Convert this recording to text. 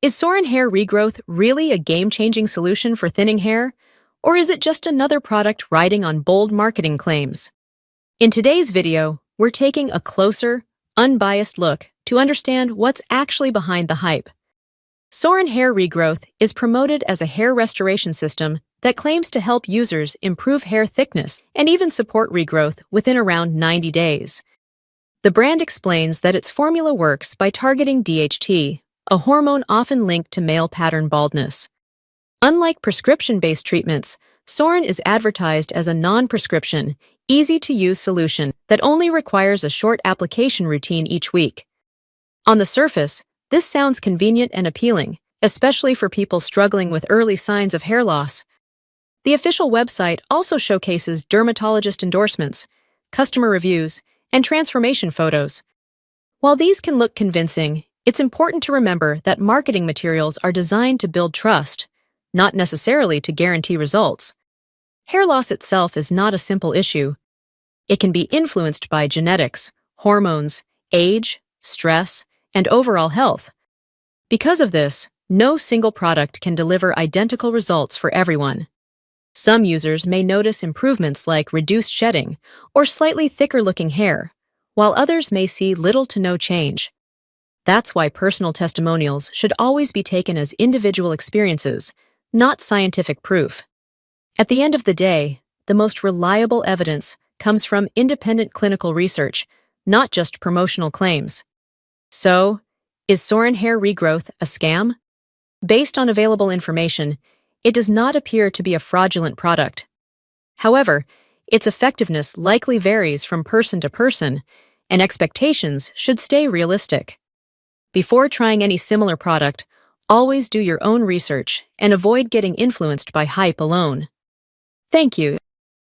Is Sören Hair Regrowth really a game-changing solution for thinning hair? Or is it just another product riding on bold marketing claims? In today's video, we're taking a closer, unbiased look to understand what's actually behind the hype. Sören Hair Regrowth is promoted as a hair restoration system that claims to help users improve hair thickness and even support regrowth within around 90 days. The brand explains that its formula works by targeting DHT, a hormone often linked to male pattern baldness. Unlike prescription-based treatments, Sören is advertised as a non-prescription, easy-to-use solution that only requires a short application routine each week. On the surface, this sounds convenient and appealing, especially for people struggling with early signs of hair loss. The official website also showcases dermatologist endorsements, customer reviews, and transformation photos. While these can look convincing, it's important to remember that marketing materials are designed to build trust, not necessarily to guarantee results. Hair loss itself is not a simple issue. It can be influenced by genetics, hormones, age, stress, and overall health. Because of this, no single product can deliver identical results for everyone. Some users may notice improvements like reduced shedding or slightly thicker-looking hair, while others may see little to no change. That's why personal testimonials should always be taken as individual experiences, not scientific proof. At the end of the day, the most reliable evidence comes from independent clinical research, not just promotional claims. So, is Sören Hair Regrowth a scam? Based on available information, it does not appear to be a fraudulent product. However, its effectiveness likely varies from person to person, and expectations should stay realistic. Before trying any similar product, always do your own research and avoid getting influenced by hype alone. Thank you.